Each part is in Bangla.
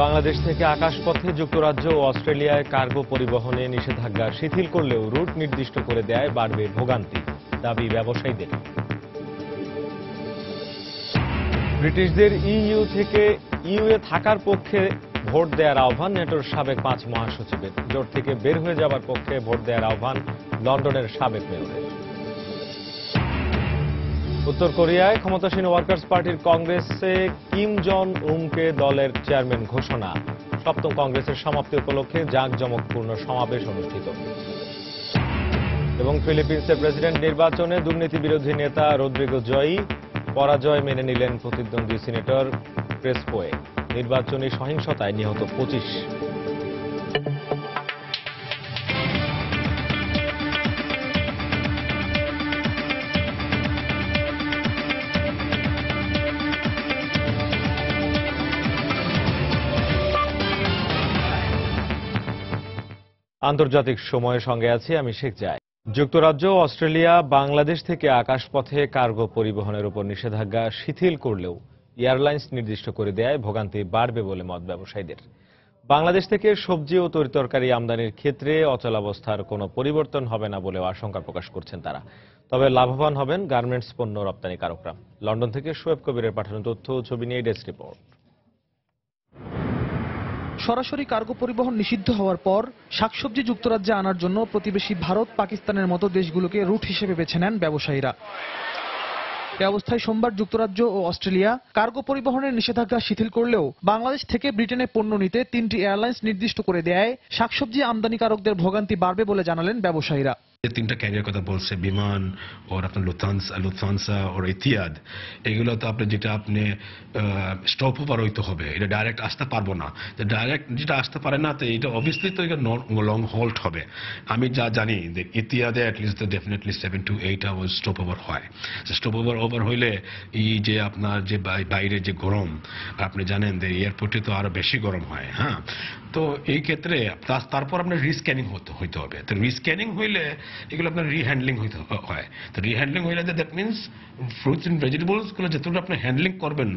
বাংলাদেশ থেকে আকাশপথে যুক্তরাজ্য ও অস্ট্রেলিয়ায় কার্গো পরিবহনে নিষেধাজ্ঞা শিথিল করলেও রুট নির্দিষ্ট করে দেয় বাড়বে ভোগান্তি, দাবি ব্যবসায়ীদের। ব্রিটিশদের ইইউ থেকে ইউএ থাকার পক্ষে ভোট দেওয়ার আহ্বান নেটোর সাবেক 5 মহাসচিবের। জোট থেকে বের হয়ে যাওয়ার পক্ষে ভোট দেওয়ার আহ্বান লন্ডনের সাবেক মেয়রের। উত্তর কোরিয়ায় ক্ষমতাসীন ওয়ার্কার্স পার্টির কংগ্রেসে কিম জন উনকে দলের চেয়ারম্যান ঘোষণা। সপ্তম কংগ্রেসের সমাপ্তি উপলক্ষে জাঁকজমকপূর্ণ সমাবেশ অনুষ্ঠিত। এবং ফিলিপিন্সের প্রেসিডেন্ট নির্বাচনে দুর্নীতি বিরোধী নেতা রদ্রিগো জয়ী, পরাজয় মেনে নিলেন প্রতিদ্বন্দ্বী সিনেটর ক্রেসপোয়ে। নির্বাচনী সহিংসতায় নিহত 25। আন্তর্জাতিক সময়ের সঙ্গে আছি আমি শেখ জায়। যুক্তরাজ্য ও অস্ট্রেলিয়া বাংলাদেশ থেকে আকাশপথে কার্গো পরিবহনের উপর নিষেধাজ্ঞা শিথিল করলেও এয়ারলাইন্স নির্দিষ্ট করে দেয় ভোগান্তি বাড়বে বলে মত ব্যবসায়ীদের। বাংলাদেশ থেকে সবজি ও তরিতরকারি আমদানির ক্ষেত্রে অচলাবস্থার কোনো পরিবর্তন হবে না বলেও আশঙ্কা প্রকাশ করছেন তারা। তবে লাভবান হবেন গার্মেন্টস পণ্য রপ্তানিকারকরা। লন্ডন থেকে শোয়েব কবিরের পাঠানো তথ্য ও ছবি নিয়ে ডেস্ক রিপোর্ট। সরাসরি কার্গো পরিবহন নিষিদ্ধ হওয়ার পর শাকসবজি যুক্তরাজ্যে আনার জন্য প্রতিবেশী ভারত, পাকিস্তানের মতো দেশগুলোকে রুট হিসেবে বেছে নেন ব্যবসায়ীরা। এ অবস্থায় সোমবার যুক্তরাজ্য ও অস্ট্রেলিয়া কার্গো পরিবহনের নিষেধাজ্ঞা শিথিল করলেও বাংলাদেশ থেকে ব্রিটেনে পণ্য নিতে 3টি এয়ারলাইন্স নির্দিষ্ট করে দেয় শাকসবজি আমদানিকারকদের ভোগান্তি বাড়বে বলে জানালেন ব্যবসায়ীরা। তিনটা ক্যারিয়ার কথা বলছে, বিমান ওর আপনার লুফথানসা ওর ইতিয়াদ। এগুলো তো আপনি যেটা আপনি স্টপ ওভার হইতে হবে, এটা ডাইরেক্ট আসতে পারবো না। ডাইরেক্ট যেটা আসতে পারে না তো এটা অবভিয়াসলি তো এটা লং হল্ট হবে। আমি যা জানি যে ইতিয়াদে at least definitely 7 to 8 hours stop over হয়। স্টপ ওভার হইলে এই যে আপনার যে বাইরে যে গরম, আপনি জানেন যে এয়ারপোর্টে তো আরো বেশি গরম হয়। হ্যাঁ, তো এই ক্ষেত্রে তারপর আপনার রিস্ক্যানিং হইতে হবে। তো রিস্ক্যানিং হইলে এগুলো আপনার রিহ্যান্ডলিং হইতে হয়। তো রিহ্যান্ডলিং হইলে that means fruits and vegetables গুলো যতটা আপনি হ্যান্ডলিং করবেন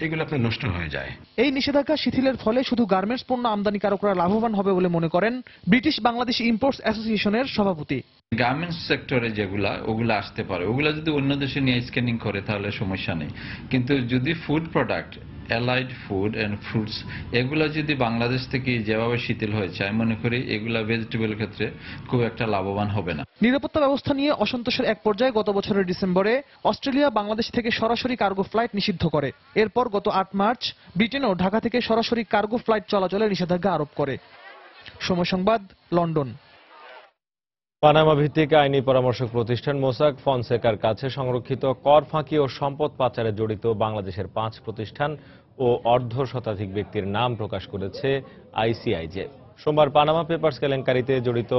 এগুলো আপনার নষ্ট হয়ে যায়। এই নিষেধাজ্ঞা শিথিলের ফলে শুধু গার্মেন্টস পণ্য আমদানিকারকরা লাভবান হবে বলে মনে করেন ব্রিটিশ বাংলাদেশ ইম্পোর্টস অ্যাসোসিয়েশনের সভাপতি। গার্মেন্টস সেক্টরে ওগুলা আসতে পারে, ওগুলা যদি অন্য দেশে নিয়ে স্ক্যানিং করে তাহলে সমস্যা নেই। কিন্তু যদি food product, allied food and fruits এগুলা যদি বাংলাদেশ থেকে যেভাবে শিথিল হয়েছে, আমি মনে করি এগুলা ভেজিটেবলের ক্ষেত্রে খুব একটা লাভবান হবে না। নিরাপত্তা ব্যবস্থা নিয়ে অসন্তোষের এক পর্যায়ে গত বছরের ডিসেম্বরে অস্ট্রেলিয়া বাংলাদেশ থেকে সরাসরি কার্গো ফ্লাইট নিষিদ্ধ করে। এরপর গত 8 মার্চ ব্রিটেনও ঢাকা থেকে সরাসরি কার্গো ফ্লাইট চলাচলে নিষেধাজ্ঞা আরোপ করে। সময় সংবাদ, লন্ডন। পানামা ভিত্তিক আইনি পরামর্শক প্রতিষ্ঠান মোসাক ফনসেকার কাছে সংরক্ষিত কর ফাঁকি ও সম্পদ পাচারে জড়িত বাংলাদেশের 5 প্রতিষ্ঠান ও অর্ধ শতাধিক ব্যক্তির নাম প্রকাশ করেছে আইসিআইজে। সোমবার পানামা পেপারস কেলেঙ্কারিতে জড়িত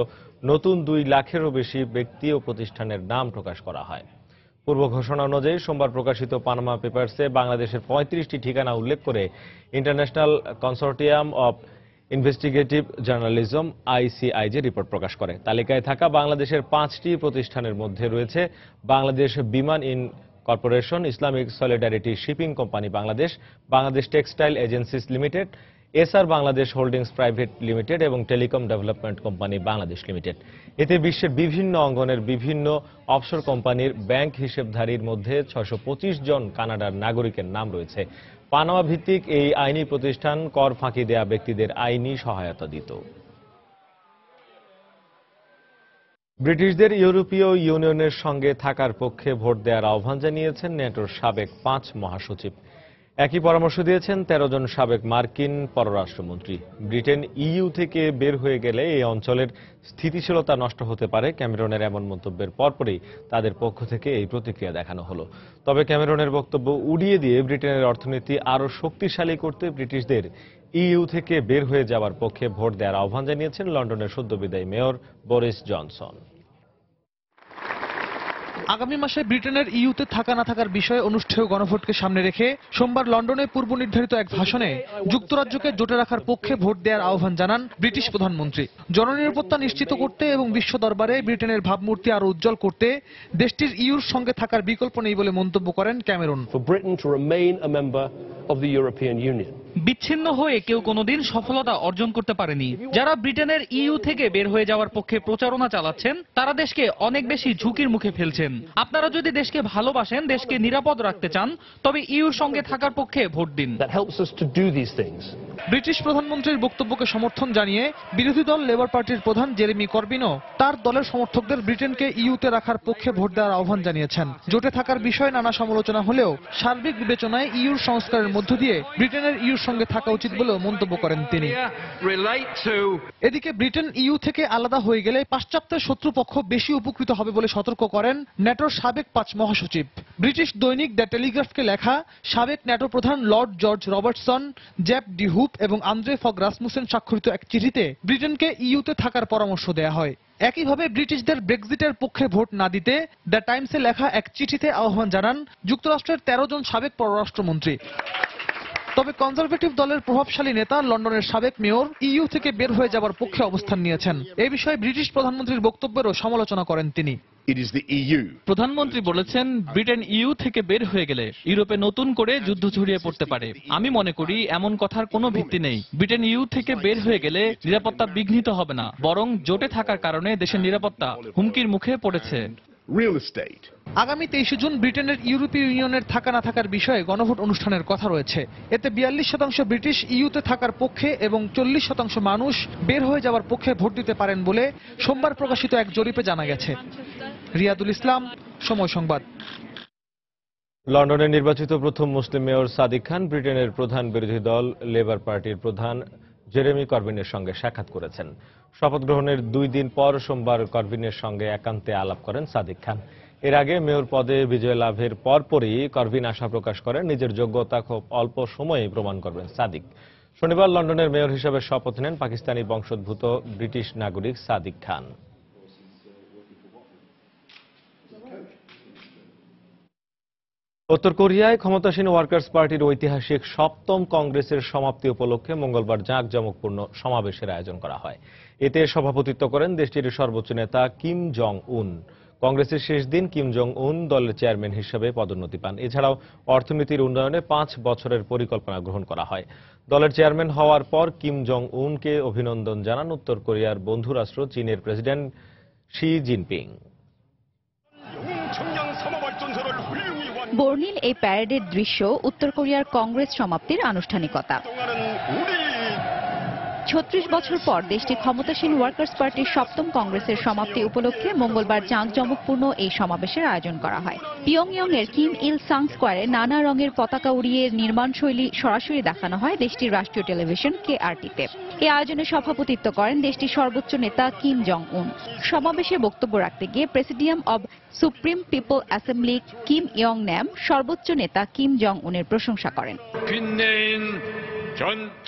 নতুন 2 লাখেরও বেশি ব্যক্তি ও প্রতিষ্ঠানের নাম প্রকাশ করা হয়। পূর্ব ঘোষণা অনুযায়ী সোমবার প্রকাশিত পানামা পেপারসে বাংলাদেশের 35টি ঠিকানা উল্লেখ করে International Consortium of Investigative Journalism ICIJ report প্রকাশ করে। তালিকায় থাকা বাংলাদেশের 5টি প্রতিষ্ঠানের মধ্যে রয়েছে Bangladesh Biman Corporation, Islamic Solidarity Shipping Company Bangladesh, Bangladesh Textile Agencies Limited, SR Bangladesh Holdings Private Limited এবং Telecom Development Company Bangladesh Limited. এতে বিশ্বের বিভিন্ন অঙ্গনের বিভিন্ন অফশোর কোম্পানির ব্যাংক হিসেবধারীর মধ্যে 625 জন কানাডার নাগরিকের নাম রয়েছে। পানামা ভিত্তিক এই আইনি প্রতিষ্ঠান কর ফাঁকি দেয়া ব্যক্তিদের আইনি সহায়তা দিত। ব্রিটিশদের ইউরোপীয় ইউনিয়নের সঙ্গে থাকার পক্ষে ভোট দেওয়ার আহ্বান জানিয়েছেন নেটোর সাবেক 5 মহাসচিব। একই পরামর্শ দিয়েছেন 13 জন সাবেক মার্কিন পররাষ্ট্রমন্ত্রী। ব্রিটেন ইইউ থেকে বের হয়ে গেলে এই অঞ্চলের স্থিতিশীলতা নষ্ট হতে পারে। ক্যামেরনের এমন মন্তব্যের পরপরই তাদের পক্ষ থেকে এই প্রতিক্রিয়া দেখানো হলো। তবে ক্যামেরনের বক্তব্য উড়িয়ে দিয়ে ব্রিটেনের অর্থনীতি আরও শক্তিশালী করতে ব্রিটিশদের ইইউ থেকে বের হয়ে যাওয়ার পক্ষে ভোট দেওয়ার আহ্বান জানিয়েছেন লন্ডনের সদ্যবিদায়ী মেয়র বরিস জনসন। আগামী মাসে ব্রিটেনের ইইউতে থাকা না থাকার বিষয়ে অনুষ্ঠেয় গণভোটকে সামনে রেখে সোমবার লন্ডনে পূর্ব নির্ধারিত এক ভাষণে যুক্তরাজ্যকে জোটে রাখার পক্ষে ভোট দেওয়ার আহ্বান জানান ব্রিটিশ প্রধানমন্ত্রী। জননিরাপত্তা নিশ্চিত করতে এবং বিশ্ব দরবারে ব্রিটেনের ভাবমূর্তি আরো উজ্জ্বল করতে দেশটির ইইউর সঙ্গে থাকার বিকল্প নেই বলে মন্তব্য করেন Cameron. For Britain to remain a member of the European Union. বিচ্ছিন্ন হয়ে কেউ কোনোদিন সফলতা অর্জন করতে পারেনি। যারা ব্রিটেনের ইইউ থেকে বের হয়ে যাওয়ার পক্ষে প্রচারণা চালাচ্ছেন তারা দেশকে অনেক বেশি ঝুঁকির মুখে ফেলছেন। আপনারা যদি দেশকে ভালোবাসেন, দেশকে নিরাপদ রাখতে চান, তবে ইইউর সঙ্গে থাকার পক্ষে ভোট দিন। ব্রিটিশ প্রধানমন্ত্রীর বক্তব্যকে সমর্থন জানিয়ে বিরোধী দল লেবার পার্টির প্রধান জেরেমি করবিনও তার দলের সমর্থকদের ব্রিটেনকে ইইউতে রাখার পক্ষে ভোট দেওয়ার আহ্বান জানিয়েছেন। জোটে থাকার বিষয়ে নানা সমালোচনা হলেও সার্বিক বিবেচনায় ইইউর সংস্কারের মধ্য দিয়ে ব্রিটেনের ইইউর সঙ্গে থাকা উচিত বলেও মন্তব্য করেন তিনি। এদিকে ব্রিটেন ইইউ থেকে আলাদা হয়ে গেলে পাশ্চাত্যের শত্রুপক্ষ বেশি উপকৃত হবে বলে সতর্ক করেন ন্যাটোর সাবেক 5 মহাসচিব। ব্রিটিশ দৈনিক দ্য টেলিগ্রাফকে লেখা সাবেক ন্যাটো প্রধান Lord George Robertson, Jaap de Hoop এবং আন্দ্রে ফগ রাসমুসেন স্বাক্ষরিত এক চিঠিতে ব্রিটেনকে ইইউতে থাকার পরামর্শ দেয়া হয়। একইভাবে ব্রিটিশদের ব্রেক্সিটের পক্ষে ভোট না দিতে দ্য টাইমসে লেখা এক চিঠিতে আহ্বান জানান যুক্তরাষ্ট্রের 13 জন সাবেক পররাষ্ট্রমন্ত্রী। তবে কনজারভেটিভ দলের প্রভাবশালী নেতা লন্ডনের সাবেক মেয়র ইইউ থেকে বের হয়ে যাওয়ার পক্ষে অবস্থান নিয়েছেন। এই বিষয়ে ব্রিটিশ প্রধানমন্ত্রীর বক্তব্যেরও সমালোচনা করেন তিনি। প্রধানমন্ত্রী বলেছেন, ব্রিটেন ইইউ থেকে বের হয়ে গেলে ইউরোপে নতুন করে যুদ্ধ ছড়িয়ে পড়তে পারে। আমি মনে করি এমন কথার কোনো ভিত্তি নেই। ব্রিটেন ইইউ থেকে বের হয়ে গেলে নিরাপত্তা বিঘ্নিত হবে না, বরং জোটে থাকার কারণে দেশের নিরাপত্তা হুমকির মুখে পড়েছে। আগামী 23 জুন ব্রিটেনের ইউরোপীয় ইউনিয়নের থাকা না থাকার বিষয়ে গণভোট অনুষ্ঠানের কথা রয়েছে। এতে 42% ব্রিটিশ ইইউতে থাকার পক্ষে এবং 40% মানুষ বের হয়ে যাওয়ার পক্ষে ভোট দিতে পারেন বলে সোমবার প্রকাশিত এক জরিপে জানা গেছে। রিয়াদুল ইসলাম, সময় সংবাদ। লন্ডনে নির্বাচিত প্রথম মুসলিম মেয়র সাদিক খান ব্রিটেনের প্রধান বিরোধী দল লেবার পার্টির প্রধান জেরেমি করবিনের সঙ্গে সাক্ষাৎ করেছেন। শপথ গ্রহণের 2 দিন পর সোমবার করবিনের সঙ্গে একান্তে আলাপ করেন সাদিক খান। এর আগে মেয়র পদে বিজয় লাভের পরপরই করবিন আশা প্রকাশ করেন নিজের যোগ্যতা খুব অল্প সময়েই প্রমাণ করবেন সাদিক। শনিবার লন্ডনের মেয়র হিসেবে শপথ নেন পাকিস্তানি বংশোদ্ভূত ব্রিটিশ নাগরিক সাদিক খান। উত্তর কোরিয়ায় ক্ষমতাসীন ওয়ার্কার্স পার্টির ঐতিহাসিক 7ম কংগ্রেসের সমাপ্তি উপলক্ষে মঙ্গলবার জাঁকজমকপূর্ণ সমাবেশের আয়োজন করা হয়। এতে সভাপতিত্ব করেন দেশটির সর্বোচ্চ নেতা কিম জং উন। কংগ্রেসের শেষ দিন কিম জং উন দলের চেয়ারম্যান হিসেবে পদোন্নতি পান। এছাড়াও অর্থনীতির উন্নয়নে 5 বছরের পরিকল্পনা গ্রহণ করা হয়। দলের চেয়ারম্যান হওয়ার পর কিম জং উনকে অভিনন্দন জানান উত্তর কোরিয়ার বন্ধু রাষ্ট্র চীনের প্রেসিডেন্ট শি জিনপিং। বর্ণিল এই প্যারেডের দৃশ্য উত্তর কোরিয়ার কংগ্রেস সমাপ্তির আনুষ্ঠানিকতা। 36 বছর পর দেশটির ক্ষমতাসীন ওয়ার্কার্স পার্টির 7ম কংগ্রেসের সমাপ্তি উপলক্ষে মঙ্গলবার জাঁকজমকপূর্ণ এই সমাবেশের আয়োজন করা হয়। পিয়ংইয়ং এর কিম ইল সাং স্কোয়ারে নানা রঙের পতাকা উড়িয়ে নির্মাণশৈলী সরাসরি দেখানো হয় দেশটির রাষ্ট্রীয় টেলিভিশন KRTতে। এই আয়োজনে সভাপতিত্ব করেন দেশটির সর্বোচ্চ নেতা কিম জং উন। সমাবেশে বক্তব্য রাখতে গিয়ে presidium of supreme people assembly Kim young NAM সর্বোচ্চ নেতা কিম জং উনের প্রশংসা করেন।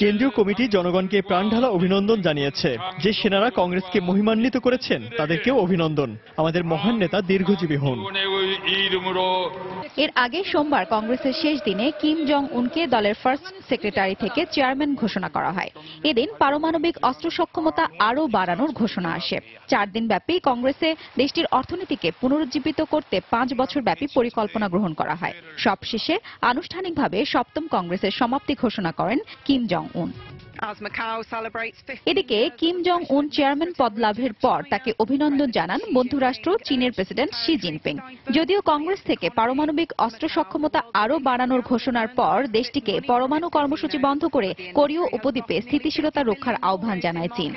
কেন্দ্রীয় কমিটি জনগণকে প্রাণঢালা অভিনন্দন জানিয়েছে। যে সেনারা কংগ্রেসকে মহিমান্বিত করেছেন তাদেরকেও অভিনন্দন। আমাদের মহান নেতা দীর্ঘজীবী হন। এর আগে সোমবার কংগ্রেসের শেষ দিনে কিম জং উনকে দলের ফার্স্ট সেক্রেটারি থেকে চেয়ারম্যান ঘোষণা করা হয়। এদিন পারমাণবিক অস্ত্র সক্ষমতা আরও বাড়ানোর ঘোষণা আসে। 4 দিন ব্যাপী কংগ্রেসে দেশটির অর্থনীতিকে পুনরুজ্জীবিত করতে 5 বছর ব্যাপী পরিকল্পনা গ্রহণ করা হয়। সবশেষে আনুষ্ঠানিকভাবে 7ম কংগ্রেসের সমাপ্তি ঘোষণা করেন কিম জং উন। এদিকে কিম জং উন চেয়ারম্যান পদ লাভের পর তাকে অভিনন্দন জানান বন্ধুরাষ্ট্র চীনের প্রেসিডেন্ট শি জিনপিং। যদিও কংগ্রেস থেকে পারমাণবিক অস্ত্র সক্ষমতা আরও বাড়ানোর ঘোষণার পর দেশটিকে পরমাণু কর্মসূচি বন্ধ করে কোরীয় উপদ্বীপে স্থিতিশীলতা রক্ষার আহ্বান জানায় চীন।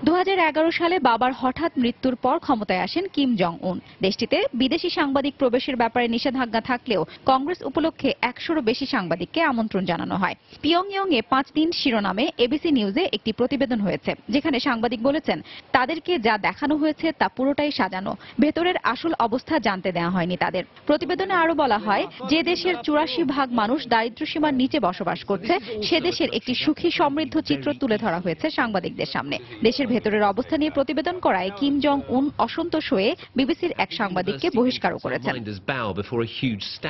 2011 সালে বাবার হঠাৎ মৃত্যুর পর ক্ষমতায় আসেন কিম জং উন। দেশটিতে বিদেশি সাংবাদিক প্রবেশের ব্যাপারে নিষেধাজ্ঞা থাকলেও কংগ্রেস উপলক্ষে 100-রও বেশি সাংবাদিককে আমন্ত্রণ জানানো হয়। পিয়ংইয়ংয়ে 5 দিন শিরোনামে এবিসি নিউজে একটি প্রতিবেদন হয়েছে, যেখানে সাংবাদিক বলেছেন তাদেরকে যা দেখানো হয়েছে তা পুরোটাই সাজানো, ভেতরের আসল অবস্থা জানতে দেওয়া হয়নি তাদের। প্রতিবেদনে আরো বলা হয়, যে দেশের 84% মানুষ দারিদ্র্যসীমার নিচে বসবাস করছে সে দেশের একটি সুখী সমৃদ্ধ চিত্র তুলে ধরা হয়েছে সাংবাদিকদের সামনে। দেশের ভেতরের অবস্থা নিয়ে প্রতিবেদন করায় কিম জং উন অসন্তোষ হয়ে বিবিসির এক সাংবাদিককে বহিষ্কারও করেছেন।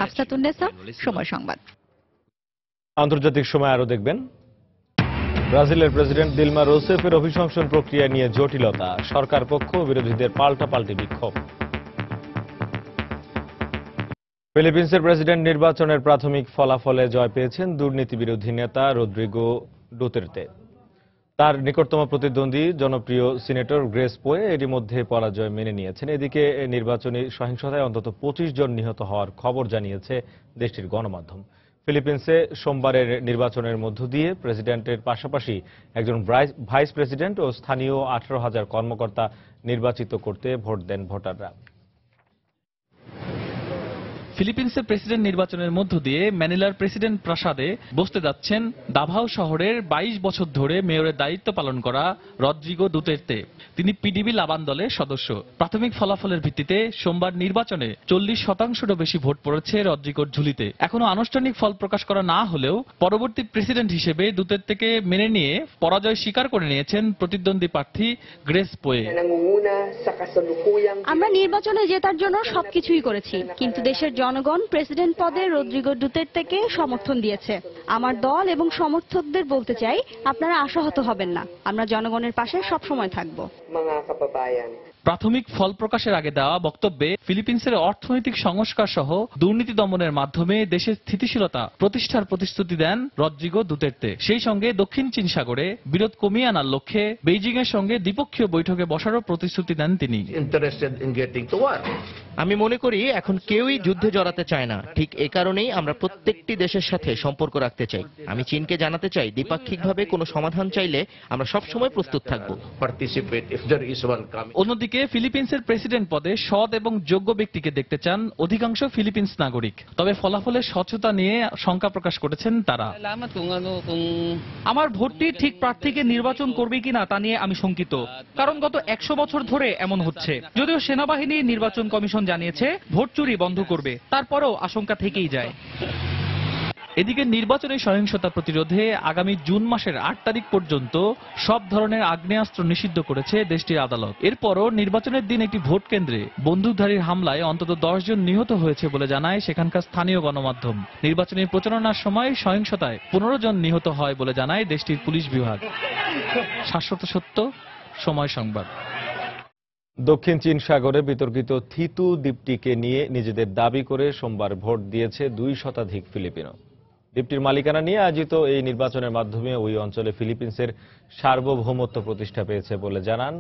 হাফসাতুন্নেসা, সময় সংবাদ। আন্তর্জাতিক সময় আরো দেখবেন। ব্রাজিলের প্রেসিডেন্ট দিলমা রোসেফের অভিশংসন প্রক্রিয়া নিয়ে জটিলতা, সরকার পক্ষ বিরোধীদের পাল্টাপাল্টি বিক্ষোভ। ফিলিপিন্সের প্রেসিডেন্ট নির্বাচনের প্রাথমিক ফলাফলে জয় পেয়েছেন দুর্নীতিবিরোধী নেতা রদ্রিগো ডুতের্তে। তার নিকটতম প্রতিদ্বন্দ্বী জনপ্রিয় সিনেটর গ্রেস পোয়ে এরই মধ্যে পরাজয় মেনে নিয়েছেন। এদিকে নির্বাচনী সহিংসতায় অন্তত 25 জন নিহত হওয়ার খবর জানিয়েছে দেশটির গণমাধ্যম। ফিলিপিন্সে সোমবারের নির্বাচনের মধ্য দিয়ে প্রেসিডেন্টের পাশাপাশি একজন ভাইস প্রেসিডেন্ট ও স্থানীয় 18,000 কর্মকর্তা নির্বাচিত করতে ভোট দেন ভোটাররা। ফিলিপিন্সের প্রেসিডেন্ট নির্বাচনের মধ্য দিয়ে ম্যানিলার প্রেসিডেন্ট প্রাসাদে বসতে যাচ্ছেন দাভাও শহরের 22 বছর ধরে মেয়রের দায়িত্ব পালন করা রদ্রিগো দুতের্তে। তিনি পিডিবি লাবান দলের সদস্য। প্রাথমিক ফলাফলের ভিত্তিতে সোমবার নির্বাচনে 40%-রও বেশি ভোট পড়েছে রদ্রিগোর ঝুলিতে। এখনো আনুষ্ঠানিক ফল প্রকাশ করা না হলেও পরবর্তী প্রেসিডেন্ট হিসেবে দুতের্তেকে মেনে নিয়ে পরাজয় স্বীকার করে নিয়েছেন প্রতিদ্বন্দ্বী প্রার্থী গ্রেস পোয়ে। আমরা নির্বাচনে জেতার জন্য সবকিছুই করেছি, কিন্তু দেশের জনগণ প্রেসিডেন্ট পদে রদ্রিগো দুতের্তেকে সমর্থন দিয়েছে। আমার দল এবং সমর্থকদের বলতে চাই, আপনারা আশাহত হবেন না, আমরা জনগণের পাশে সবসময় থাকব। প্রাথমিক ফল প্রকাশের আগে দেওয়া বক্তব্যে ফিলিপিন্সের অর্থনৈতিক সংস্কার সহ দুর্নীতি দমনের মাধ্যমে দেশের স্থিতিশীলতা প্রতিষ্ঠার প্রতিশ্রুতি দেন রদ্রিগো দুতের্তে। সেই সঙ্গে দক্ষিণ চীন সাগরে বিরোধ কমিয়ে আনার লক্ষ্যে বেইজিং এর সঙ্গে দ্বিপক্ষীয় বৈঠকে বসারও প্রতিশ্রুতি দেন তিনি। আমি মনে করি এখন কেউই যুদ্ধে জড়াতে চায় না। ঠিক এই কারণেই আমরা প্রত্যেকটি দেশের সাথে সম্পর্ক রাখতে চাই। আমি চীনকে জানাতে চাই, দ্বিপাক্ষিকভাবে কোনো সমাধান চাইলে আমরা সবসময় প্রস্তুত থাকব। অন্যদিকে ফিলিপিন্সের প্রেসিডেন্ট পদে সৎ এবং যোগ্য ব্যক্তিকে দেখতে চান অধিকাংশ ফিলিপিন্স নাগরিক। তবে ফলাফলের স্বচ্ছতা নিয়ে শঙ্কা প্রকাশ করেছেন তারা। আমার ভোটটি ঠিক প্রার্থীকে নির্বাচন করবে কিনা তা নিয়ে আমি শঙ্কিত, কারণ গত 100 বছর ধরে এমন হচ্ছে। যদিও সেনাবাহিনী নির্বাচন কমিশন জানিয়েছে ভোট চুরি বন্ধ করবে, তারপরেও আশঙ্কা থেকেই যায়। এদিকে নির্বাচনী সহিংসতা প্রতিরোধে আগামী জুন মাসের 8 তারিখ পর্যন্ত সব ধরনের আগ্নেয়াস্ত্র নিষিদ্ধ করেছে দেশটির আদালত। এরপরও নির্বাচনের দিন একটি ভোট কেন্দ্রে বন্দুকধারীর হামলায় অন্তত 10 জন নিহত হয়েছে বলে জানায় সেখানকার স্থানীয় গণমাধ্যম। নির্বাচনী প্রচারণার সময় সহিংসতায় 15 জন নিহত হয় বলে জানায় দেশটির পুলিশ বিভাগ। শাশ্বত সত্য, সময় সংবাদ। দক্ষিণ চীন সাগরে বিতর্কিত থিতু দ্বীপটিকে নিয়ে নিজেদের দাবি করে সোমবার ভোট দিয়েছে 2 শতাধিক ফিলিপিনো। দ্বীপটির মালিকানা নিয়ে আয়োজিত এই নির্বাচনের মাধ্যমে ওই অঞ্চলে ফিলিপিন্সের সার্বভৌমত্ব প্রতিষ্ঠা পেয়েছে বলে জানান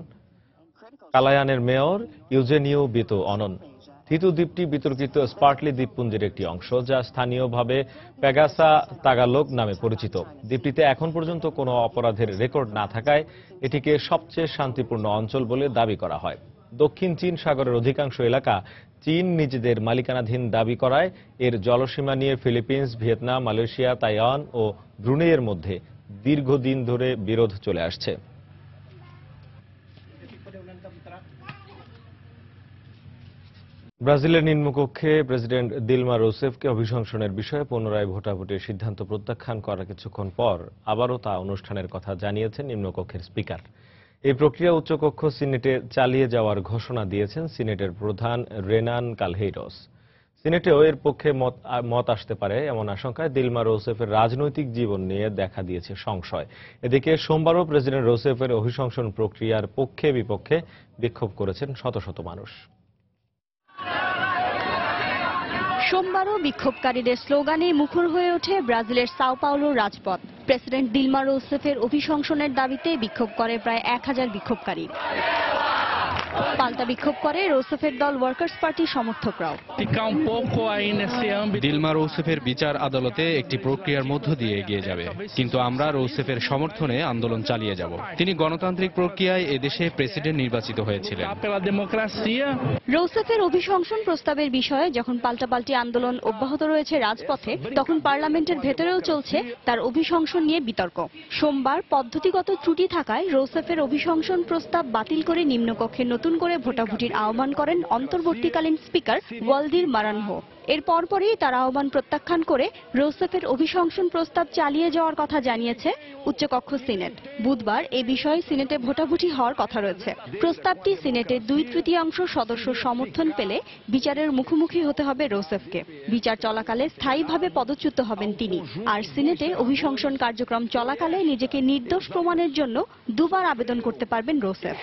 কালায়ানের মেয়র ইউজেনিও বিতো অনন। থিতু দ্বীপটি বিতর্কিত স্পার্টলি দ্বীপপুঞ্জের একটি অংশ, যা স্থানীয়ভাবে পেগাসা তাগালোগ নামে পরিচিত। দ্বীপটিতে এখন পর্যন্ত কোনো অপরাধের রেকর্ড না থাকায় এটিকে সবচেয়ে শান্তিপূর্ণ অঞ্চল বলে দাবি করা হয়। দক্ষিণ চীন সাগরের অধিকাংশ এলাকা চীন নিজেদের মালিকানাধীন দাবি করায় এর জলসীমা নিয়ে ফিলিপিন্স, ভিয়েতনাম, মালয়েশিয়া, তাইওয়ান ও ব্রুনেইয়ের মধ্যে দীর্ঘদিন ধরে বিরোধ চলে আসছে। ব্রাজিলের নিম্নকক্ষে প্রেসিডেন্ট দিলমা রুসেফকে অভিশংসনের বিষয়ে পুনরায় ভোটাভুটির সিদ্ধান্ত প্রত্যাখ্যান করার কিছুক্ষণ পর আবারও তা অনুষ্ঠানের কথা জানিয়েছেন নিম্নকক্ষের স্পিকার। এই প্রক্রিয়া উচ্চকক্ষ সিনেটে চালিয়ে যাওয়ার ঘোষণা দিয়েছেন সিনেটের প্রধান রেনান কালহেইরস। সিনেটেও এর পক্ষে মত আসতে পারে এমন আশঙ্কায় দিলমা রুসেফের রাজনৈতিক জীবন নিয়ে দেখা দিয়েছে সংশয়। এদিকে সোমবারও প্রেসিডেন্ট রুসেফের অভিশংসন প্রক্রিয়ার পক্ষে বিপক্ষে বিক্ষোভ করেছেন শত শত মানুষ। সোমবারও বিক্ষোভকারীদের স্লোগানে মুখর হয়ে ওঠে ব্রাজিলের সাও পাওলোর রাজপথ। প্রেসিডেন্ট দিলমা রুসেফের অভিশংসনের দাবিতে বিক্ষোভ করে প্রায় 1000 বিক্ষোভকারী। পাল্টা বিক্ষোভ করে রুসেফের দল ওয়ার্কার্স পার্টির সমর্থকরাও। দিলমা রুসেফের বিচার আদালতে একটি প্রক্রিয়ার মধ্য দিয়ে এগিয়ে যাবে, কিন্তু আমরা রুসেফের সমর্থনে আন্দোলন চালিয়ে যাব। তিনি গণতান্ত্রিক প্রক্রিয়ায় এদেশে প্রেসিডেন্ট নির্বাচিত হয়েছিলেন। রুসেফের অভিশংসন প্রস্তাবের বিষয়ে যখন পাল্টাপাল্টি আন্দোলন অব্যাহত রয়েছে রাজপথে, তখন পার্লামেন্টের ভেতরেও চলছে তার অভিশংসন নিয়ে বিতর্ক। সোমবার পদ্ধতিগত ত্রুটি থাকায় রুসেফের অভিশংসন প্রস্তাব বাতিল করে নিম্নকক্ষে নতুন করে ভোটাভুটির আহ্বান করেন অন্তর্বর্তীকালীন স্পিকার ওয়ালদির মারানহো। এর পরপরই তার আহ্বান প্রত্যাখ্যান করে রুসেফের অভিশংসন প্রস্তাব চালিয়ে যাওয়ার কথা জানিয়েছে উচ্চকক্ষ সিনেট। বুধবার এ বিষয়ে সিনেটে ভোটাভুটি হওয়ার কথা রয়েছে। প্রস্তাবটি সিনেটের 2/3 সদস্য সমর্থন পেলে বিচারের মুখোমুখি হতে হবে রুসেফকে। বিচার চলাকালে স্থায়ীভাবে পদচ্যুত হবেন তিনি। আর সিনেটে অভিশংসন কার্যক্রম চলাকালে নিজেকে নির্দোষ প্রমাণের জন্য 2বার আবেদন করতে পারবেন রুসেফ।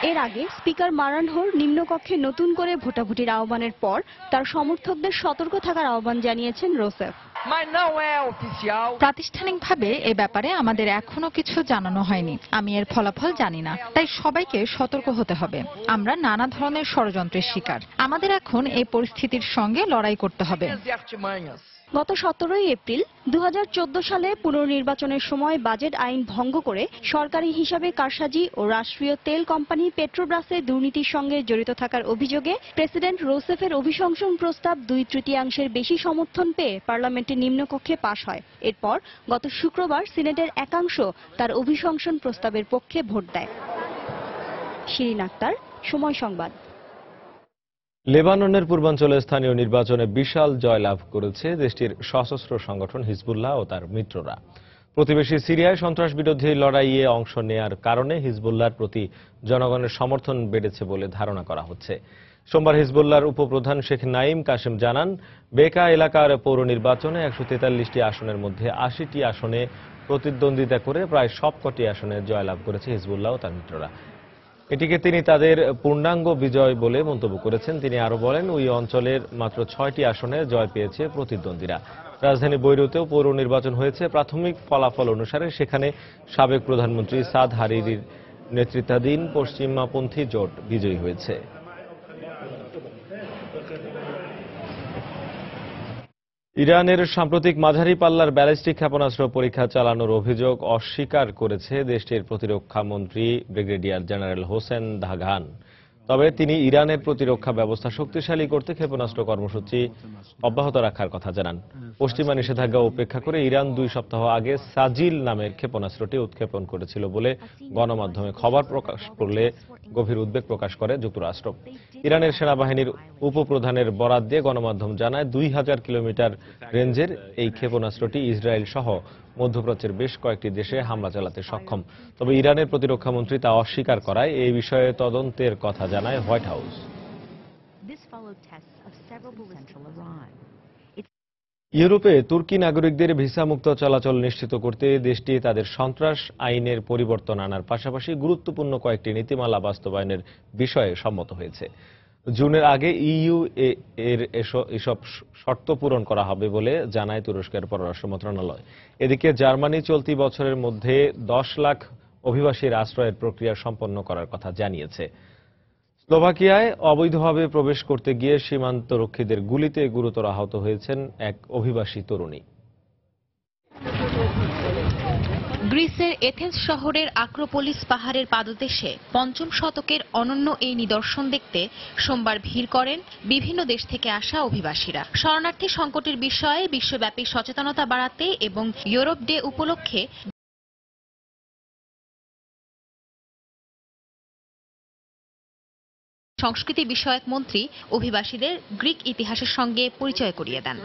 এর আগে স্পিকার মারানহোর নিম্নকক্ষে নতুন করে ভোটাভুটির আহ্বানের পর তার সমর্থকদের সতর্ক থাকার আহ্বান জানিয়েছেন রোসেফ। প্রাতিষ্ঠানিকভাবে এ ব্যাপারে আমাদের এখনো কিছু জানানো হয়নি। আমি এর ফলাফল জানি না, তাই সবাইকে সতর্ক হতে হবে। আমরা নানা ধরনের ষড়যন্ত্রের শিকার। আমাদের এখন এই পরিস্থিতির সঙ্গে লড়াই করতে হবে। গত 17 এপ্রিল 2014 সালে পুনর্নির্বাচনের সময় বাজেট আইন ভঙ্গ করে সরকারি হিসাবে কারসাজি ও রাষ্ট্রীয় তেল কোম্পানি পেট্রোব্রাসে দুর্নীতির সঙ্গে জড়িত থাকার অভিযোগে প্রেসিডেন্ট রোসেফের অভিশংসন প্রস্তাব 2/3 বেশি সমর্থন পেয়ে পার্লামেন্টের নিম্নকক্ষে পাশ হয়। এরপর গত শুক্রবার সিনেটের একাংশ তার অভিশংসন প্রস্তাবের পক্ষে ভোট দেয়। শিরিন আক্তার, সময় সংবাদ। লেবাননের পূর্বাঞ্চলে স্থানীয় নির্বাচনে বিশাল জয়লাভ করেছে দেশটির সশস্ত্র সংগঠন হিজবুল্লাহ ও তার মিত্ররা। প্রতিবেশী সিরিয়ায় সন্ত্রাস বিরোধী লড়াইয়ে অংশ নেয়ার কারণে হিজবুল্লাহর প্রতি জনগণের সমর্থন বেড়েছে বলে ধারণা করা হচ্ছে। সোমবার হিজবুল্লাহর উপপ্রধান শেখ নাইম কাসেম জানান, বেকা এলাকার পৌর নির্বাচনে 143টি আসনের মধ্যে 80টি আসনে প্রতিদ্বন্দ্বিতা করে প্রায় সবকটি আসনে জয়লাভ করেছে হিজবুল্লাহ ও তার মিত্ররা। এটিকে তিনি তাদের পূর্ণাঙ্গ বিজয় বলে মন্তব্য করেছেন। তিনি আরো বলেন, ওই অঞ্চলের মাত্র 6টি আসনে জয় পেয়েছে প্রতিদ্বন্দ্বীরা। রাজধানী বৈরুতেও পৌর নির্বাচন হয়েছে। প্রাথমিক ফলাফল অনুসারে সেখানে সাবেক প্রধানমন্ত্রী সাদ হারিরির নেতৃত্বাধীন পশ্চিমাপন্থী জোট বিজয়ী হয়েছে। ইরানের সাম্প্রতিক মাঝারি পাল্লার ব্যালিস্টিক ক্ষেপণাস্ত্র পরীক্ষা চালানোর অভিযোগ অস্বীকার করেছে দেশটির প্রতিরক্ষা মন্ত্রী ব্রিগেডিয়ার জেনারেল হোসেন দাঘান। তবে তিনি ইরানের প্রতিরক্ষা ব্যবস্থা শক্তিশালী করতে ক্ষেপণাস্ত্র কর্মসূচি অব্যাহত রাখার কথা জানান। পশ্চিমা নিষেধাজ্ঞা উপেক্ষা করে ইরান 2 সপ্তাহ আগে সাজিল নামের ক্ষেপণাস্ত্রটি উৎক্ষেপণ করেছিল বলে গণমাধ্যমে খবর প্রকাশ করলে গভীর উদ্বেগ প্রকাশ করে যুক্তরাষ্ট্র। ইরানের সেনাবাহিনীর উপপ্রধানের বরাত দিয়ে গণমাধ্যম জানায়, 2000 কিলোমিটার রেঞ্জের এই ক্ষেপণাস্ত্রটি ইসরায়েল সহ মধ্যপ্রাচ্যের বেশ কয়েকটি দেশে হামলা চালাতে সক্ষম। তবে ইরানের প্রতিরক্ষা মন্ত্রী তা অস্বীকার করায় এই বিষয়ে তদন্তের কথা জানায় হোয়াইট হাউস। ইউরোপে তুর্কি নাগরিকদের ভিসামুক্ত চলাচল নিশ্চিত করতে দেশটি তাদের সন্ত্রাস আইনের পরিবর্তন আনার পাশাপাশি গুরুত্বপূর্ণ কয়েকটি নীতিমালা বাস্তবায়নের বিষয়ে সম্মত হয়েছে। জুনের আগে ইইউ এর এসব শর্ত পূরণ করা হবে বলে জানায় তুরস্কের পররাষ্ট্র মন্ত্রণালয়। এদিকে জার্মানি চলতি বছরের মধ্যে 10 লাখ অভিবাসীর আশ্রয়ের প্রক্রিয়া সম্পন্ন করার কথা জানিয়েছে। স্লোভাকিয়ায় অবৈধভাবে প্রবেশ করতে গিয়ে সীমান্তরক্ষীদের গুলিতে গুরুতর আহত হয়েছেন এক অভিবাসী তরুণী। গ্রিসের এথেন্স শহরের আক্রোপোলিস পাহাড়ের পাদদেশে 5ম শতকের অনন্য এই নিদর্শন দেখতে সোমবার ভিড় করেন বিভিন্ন দেশ থেকে আসা অভিবাসীরা। শরণার্থী সংকটের বিষয়ে বিশ্বব্যাপী সচেতনতা বাড়াতে এবং ইউরোপ ডে উপলক্ষে সংস্কৃতি বিষয়ক মন্ত্রী অভিবাসীদের গ্রিক ইতিহাসের সঙ্গে পরিচয় করিয়ে দেন।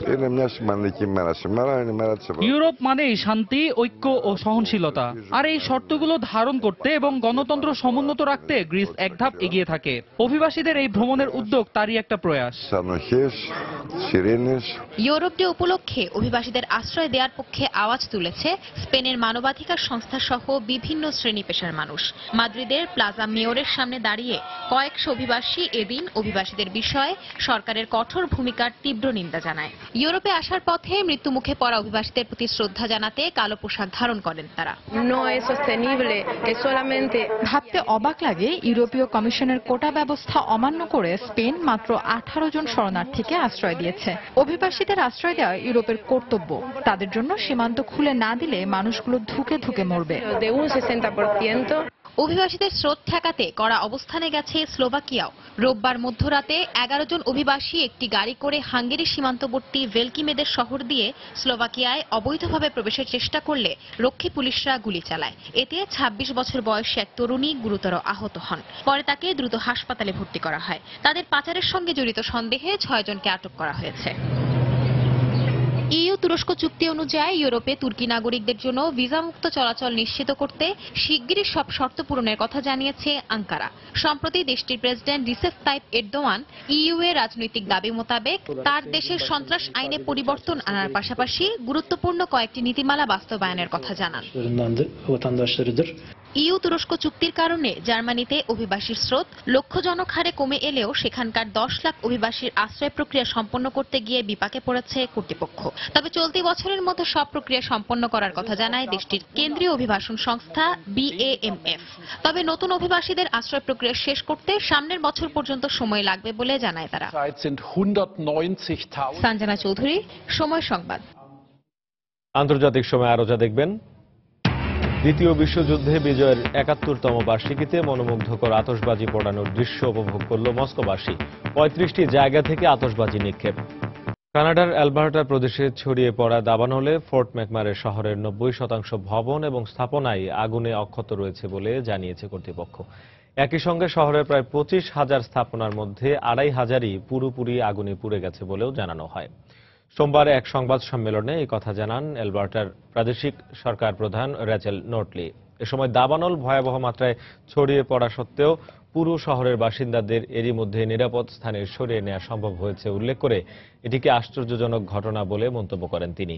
ইউরোপ মানেই শান্তি, ঐক্য ও সহনশীলতা। আর এই শর্তগুলো ধারণ করতে এবং গণতন্ত্র সমুন্নত রাখতে গ্রিস এক ধাপ এগিয়ে থাকে। অভিবাসীদের এই ভ্রমণের উদ্যোগ তারই একটা প্রয়াস। ইউরোপ ডে উপলক্ষে অভিবাসীদের আশ্রয় দেওয়ার পক্ষে আওয়াজ তুলেছে স্পেনের মানবাধিকার সংস্থা সহ বিভিন্ন শ্রেণী পেশার মানুষ। মাদ্রিদের প্লাজা মেয়রের সামনে দাঁড়িয়ে কয়েকশো অভিবাসী এদিন অভিবাসীদের বিষয়ে সরকারের কঠোর ভূমিকার তীব্র নিন্দা জানায়। ইউরোপে আসার পথে মৃত্যুমুখে পড়া অভিবাসীদের প্রতি শ্রদ্ধা জানাতে কালো পোশাক ধারণ করেন তারা। ভাবতে অবাক লাগে, ইউরোপীয় কমিশনের কোটা ব্যবস্থা অমান্য করে স্পেন মাত্র 18 জন শরণার্থীকে আশ্রয় দিয়েছে। অভিবাসীদের আশ্রয় দেওয়া ইউরোপের কর্তব্য। তাদের জন্য সীমান্ত খুলে না দিলে মানুষগুলো ধুকে ধুকে মরবে। অভিবাসীদের স্রোত ঠেকাতে কড়া অবস্থানে গেছে স্লোভাকিয়াও। রোববার মধ্যরাতে 11 জন অভিবাসী একটি গাড়ি করে হাঙ্গেরি সীমান্তবর্তী ভেলকিমেদের শহর দিয়ে স্লোভাকিয়ায় অবৈধভাবে প্রবেশের চেষ্টা করলে রক্ষী পুলিশরা গুলি চালায়। এতে 26 বছর বয়সী এক তরুণী গুরুতর আহত হন। পরে তাকে দ্রুত হাসপাতালে ভর্তি করা হয়। তাদের পাচারের সঙ্গে জড়িত সন্দেহে 6 জনকে আটক করা হয়েছে। ইইউ তুরস্ক চুক্তি অনুযায়ী ইউরোপে তুর্কি নাগরিকদের জন্য ভিসামুক্ত চলাচল নিশ্চিত করতে শিগগিরই সব শর্ত পূরণের কথা জানিয়েছে আঙ্কারা। সম্প্রতি দেশটির president Recep Tayyip Erdogan EU এর রাজনৈতিক দাবি মোতাবেক তার দেশের সন্ত্রাস আইনে পরিবর্তন আনার পাশাপাশি গুরুত্বপূর্ণ কয়েকটি নীতিমালা বাস্তবায়নের কথা জানান। ইউ তুরস্ক চুক্তির কারণে জার্মানিতে অভিবাসীর স্রোত লক্ষ্যজনক হারে কমে এলেও সেখানকার 10 লাখ অভিবাসীর আশ্রয় প্রক্রিয়া সম্পন্ন করতে গিয়ে বিপাকে পড়েছে কর্তৃপক্ষ। তবে চলতি বছরের মধ্যে সব প্রক্রিয়া সম্পন্ন করার কথা জানায় দেশটির কেন্দ্রীয় অভিবাসন সংস্থা BAMF। তবে নতুন অভিবাসীদের আশ্রয় প্রক্রিয়া শেষ করতে সামনের বছর পর্যন্ত সময় লাগবে বলে জানায় তারা। সঞ্জনা চৌধুরী, সময় সংবাদ। আন্তর্জাতিক সময় আরো যা দেখবেন। দ্বিতীয় বিশ্বযুদ্ধে বিজয়ের ৭১তম বার্ষিকীতে মনোমুগ্ধকর আতশবাজি পোড়ানোর দৃশ্য উপভোগ করল মস্কোবাসী। ৩৫টি জায়গা থেকে আতশবাজি নিক্ষেপ। কানাডার অ্যালবার্টা প্রদেশে ছড়িয়ে পড়া দাবানলে ফোর্ট ম্যাকমারে শহরের ৯০% ভবন এবং স্থাপনায় আগুনে অক্ষত রয়েছে বলে জানিয়েছে কর্তৃপক্ষ। একই সঙ্গে শহরের প্রায় ২৫,০০০ স্থাপনার মধ্যে ২৫০০ই পুরোপুরি আগুনে পুড়ে গেছে বলেও জানানো হয়। সোমবার এক সংবাদ সম্মেলনে এই কথা জানান অ্যালবার্টার প্রাদেশিক সরকার প্রধান র্যাচেল নোটলি। এ সময় দাবানল ভয়াবহ মাত্রায় ছড়িয়ে পড়া সত্ত্বেও পুরো শহরের বাসিন্দাদের এরই মধ্যে নিরাপদ স্থানে সরিয়ে নেওয়া সম্ভব হয়েছে উল্লেখ করে এটিকে আশ্চর্যজনক ঘটনা বলে মন্তব্য করেন তিনি।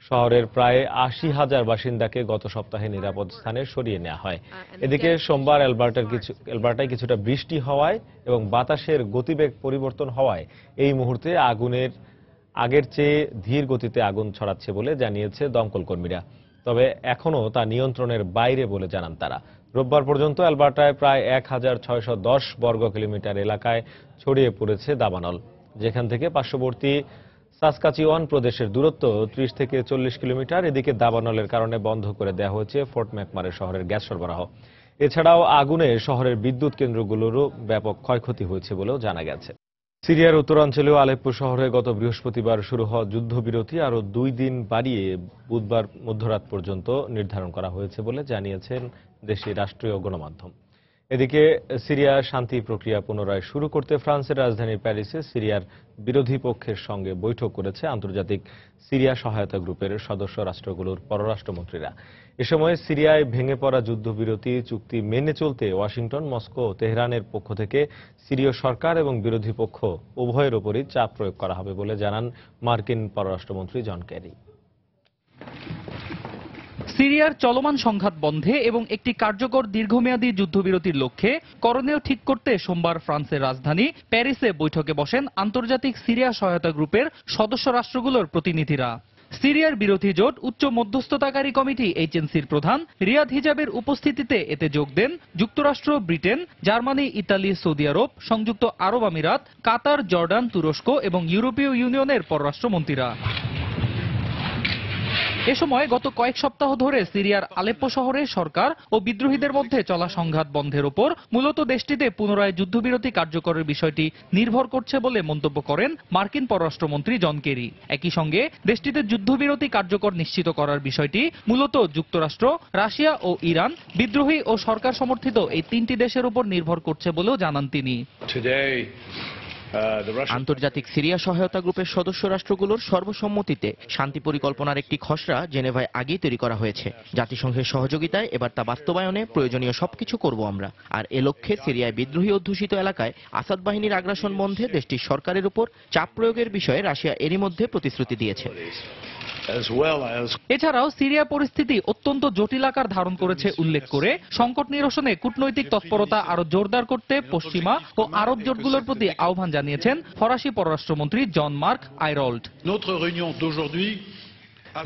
শহরের প্রায় ৮০,০০০ বাসিন্দাকে গত সপ্তাহে নিরাপদ স্থানে সরিয়ে নেওয়া হয়। এদিকে সোমবার অ্যালবার্টায় কিছুটা বৃষ্টি হওয়ায় এবং বাতাসের গতিবেগ পরিবর্তন হওয়ায় এই মুহূর্তে আগের চেয়ে ধীর গতিতে আগুন ছড়াচ্ছে বলে জানিয়েছে দমকল কর্মীরা। তবে এখনও তা নিয়ন্ত্রণের বাইরে বলে জানান তারা। রোববার পর্যন্ত অ্যালবার্টায় প্রায় ১৬১০ বর্গ কিলোমিটার এলাকায় ছড়িয়ে পড়েছে দাবানল, যেখান থেকে পার্শ্ববর্তী সাসকাচিওয়ান প্রদেশের দূরত্ব ৩০ থেকে ৪০ কিলোমিটার। এদিকে দাবানলের কারণে বন্ধ করে দেওয়া হয়েছে ফোর্ট ম্যাকমারে শহরের গ্যাস সরবরাহ। এছাড়াও আগুনে শহরের বিদ্যুৎ কেন্দ্রগুলোরও ব্যাপক ক্ষয়ক্ষতি হয়েছে বলেও জানা গেছে। সিরিয়ার উত্তরাঞ্চলীয় আলেপ্পো শহরে গত বৃহস্পতিবার শুরু হওয়া যুদ্ধবিরতি আরও ২ দিন বাড়িয়ে বুধবার মধ্যরাত পর্যন্ত নির্ধারণ করা হয়েছে বলে জানিয়েছেন দেশটির রাষ্ট্রীয় গণমাধ্যম। এদিকে সিরিয়ার শান্তি প্রক্রিয়া পুনরায় শুরু করতে ফ্রান্সের রাজধানী প্যারিসে সিরিয়ার বিরোধী পক্ষের সঙ্গে বৈঠক করেছে আন্তর্জাতিক সিরিয়া সহায়তা গ্রুপের সদস্য রাষ্ট্রগুলোর পররাষ্ট্রমন্ত্রীরা। এ সময় সিরিয়ায় ভেঙে পড়া যুদ্ধবিরতি চুক্তি মেনে চলতে ওয়াশিংটন, মস্কো ও তেহরানের পক্ষ থেকে সিরীয় সরকার এবং বিরোধী পক্ষ উভয়ের ওপরই চাপ প্রয়োগ করা হবে বলে জানান মার্কিন পররাষ্ট্রমন্ত্রী জন ক্যারি। সিরিয়ার চলমান সংঘাত বন্ধে এবং একটি কার্যকর দীর্ঘমেয়াদী যুদ্ধবিরতির লক্ষ্যে করণীয় ঠিক করতে সোমবার ফ্রান্সের রাজধানী প্যারিসে বৈঠকে বসেন আন্তর্জাতিক সিরিয়া সহায়তা গ্রুপের সদস্য রাষ্ট্রগুলোর প্রতিনিধিরা। সিরিয়ার বিরোধী জোট উচ্চ মধ্যস্থতাকারী কমিটি HNCর প্রধান রিয়াদ হিজাবের উপস্থিতিতে এতে যোগ দেন যুক্তরাষ্ট্র, ব্রিটেন, জার্মানি, ইতালি, সৌদি আরব, সংযুক্ত আরব আমিরাত, কাতার, জর্ডান, তুরস্ক এবং ইউরোপীয় ইউনিয়নের পররাষ্ট্রমন্ত্রীরা। এ সময় গত কয়েক সপ্তাহ ধরে সিরিয়ার আলেপ্পো শহরে সরকার ও বিদ্রোহীদের মধ্যে চলা সংঘাত বন্ধের ওপর মূলত দেশটিতে পুনরায় যুদ্ধবিরতি কার্যকরের বিষয়টি নির্ভর করছে বলে মন্তব্য করেন মার্কিন পররাষ্ট্রমন্ত্রী জন কেরি। একই সঙ্গে দেশটিতে যুদ্ধবিরতি কার্যকর নিশ্চিত করার বিষয়টি মূলত যুক্তরাষ্ট্র, রাশিয়া ও ইরান, বিদ্রোহী ও সরকার সমর্থিত এই 3টি দেশের উপর নির্ভর করছে বলেও জানান তিনি। আন্তর্জাতিক সিরিয়া সহায়তা গ্রুপের সদস্য রাষ্ট্রগুলোর সর্বসম্মতিতে শান্তি পরিকল্পনার একটি খসড়া জেনেভায় আগেই তৈরি করা হয়েছে। জাতিসংঘের সহযোগিতায় এবার তা বাস্তবায়নে প্রয়োজনীয় সবকিছু করব আমরা। আর এ লক্ষ্যে সিরিয়ায় বিদ্রোহী অধ্যুষিত এলাকায় আসাদ বাহিনীর আগ্রাসন বন্ধে দেশটির সরকারের উপর চাপ প্রয়োগের বিষয়ে রাশিয়া এরই মধ্যে প্রতিশ্রুতি দিয়েছে। এছাড়াও সিরিয়া পরিস্থিতি অত্যন্ত জটিল আকার ধারণ করেছে উল্লেখ করে সংকট নিরসনে কূটনৈতিক তৎপরতা আরো জোরদার করতে পশ্চিমা ও আরব জোটগুলোর প্রতি আহ্বান জানিয়েছেন ফরাসি পররাষ্ট্রমন্ত্রী জন মার্ক আইরল্ড।